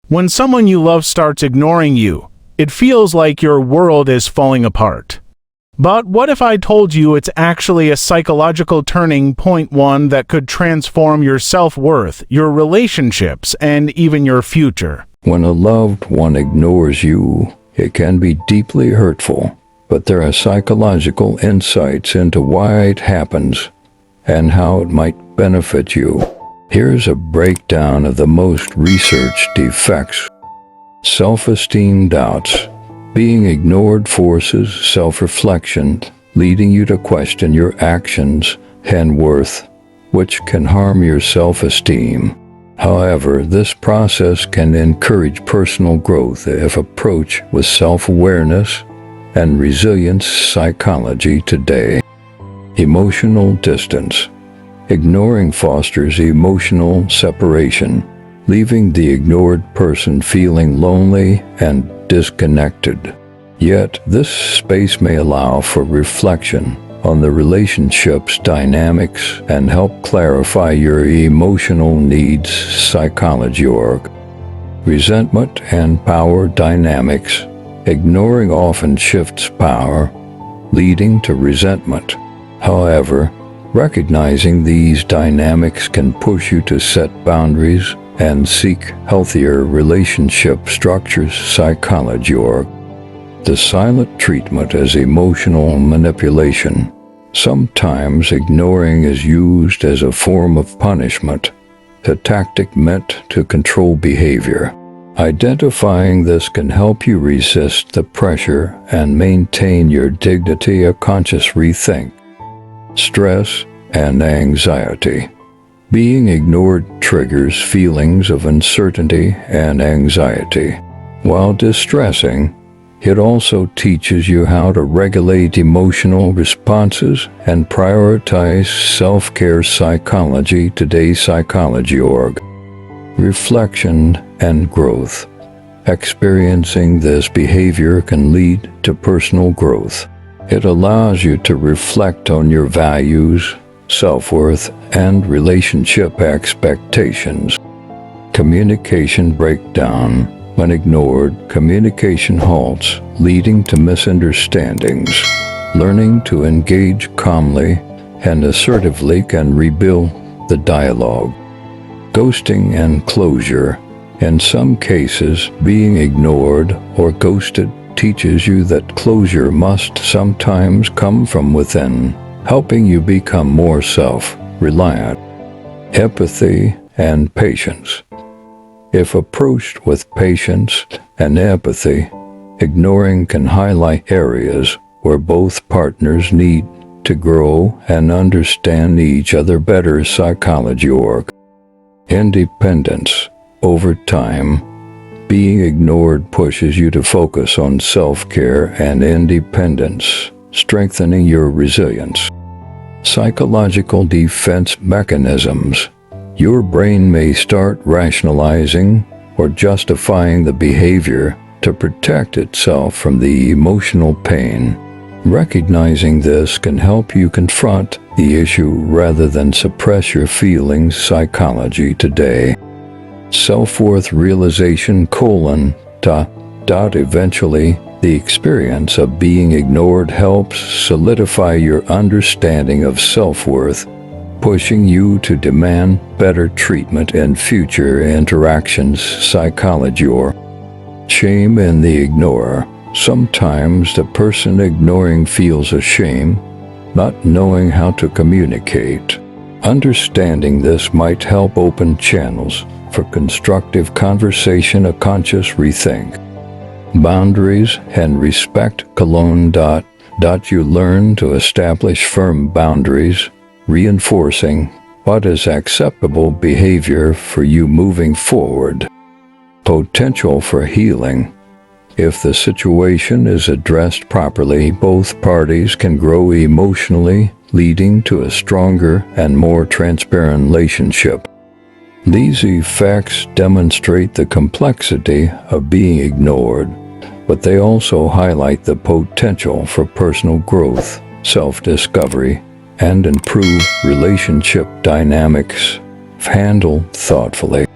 When someone you love starts ignoring you, it feels like your world is falling apart. But what if I told you it's actually a psychological turning point, one that could transform your self-worth, your relationships, and even your future? When a loved one ignores you, it can be deeply hurtful, but there are psychological insights into why it happens and how it might benefit you. Here's a breakdown of the most researched effects. Self-esteem doubts. Being ignored forces self-reflection, leading you to question your actions and worth, which can harm your self-esteem. However, this process can encourage personal growth if approached with self-awareness and resilience. Psychology today. Emotional distance. Ignoring fosters emotional separation, leaving the ignored person feeling lonely and disconnected. Yet, this space may allow for reflection on the relationship's dynamics and help clarify your emotional needs. Psychology.org. Resentment and power dynamics. Ignoring often shifts power, leading to resentment. However, recognizing these dynamics can push you to set boundaries and seek healthier relationship structures. Psychology.org. The silent treatment as emotional manipulation. Sometimes ignoring is used as a form of punishment, a tactic meant to control behavior. Identifying this can help you resist the pressure and maintain your dignity. A conscious rethink. Stress and anxiety. Being ignored triggers feelings of uncertainty and anxiety. While distressing, it also teaches you how to regulate emotional responses and prioritize self-care. Psychology today. Psychology.org. Reflection and growth. Experiencing this behavior can lead to personal growth. It allows you to reflect on your values, self-worth, and relationship expectations. Communication breakdown. When ignored, communication halts, leading to misunderstandings. Learning to engage calmly and assertively can rebuild the dialogue. Ghosting and closure. In some cases, being ignored or ghosted teaches you that closure must sometimes come from within, helping you become more self-reliant. Empathy and patience. If approached with patience and empathy, ignoring can highlight areas where both partners need to grow and understand each other better. Psychology.org. Independence. Over time, being ignored pushes you to focus on self-care and independence, strengthening your resilience. Psychological defense mechanisms. Your brain may start rationalizing or justifying the behavior to protect itself from the emotional pain. Recognizing this can help you confront the issue rather than suppress your feelings. Psychology today. Self-worth realization: Eventually, the experience of being ignored helps solidify your understanding of self-worth, pushing you to demand better treatment in future interactions. Psychology. Or shame in the ignorer. Sometimes the person ignoring feels ashamed, not knowing how to communicate. Understanding this might help open channels for constructive conversation. A conscious rethink. Boundaries and respect: You learn to establish firm boundaries, reinforcing what is acceptable behavior for you moving forward. Potential for healing. If the situation is addressed properly, both parties can grow emotionally, leading to a stronger and more transparent relationship. These effects demonstrate the complexity of being ignored, but they also highlight the potential for personal growth, self-discovery, and improved relationship dynamics, handled thoughtfully.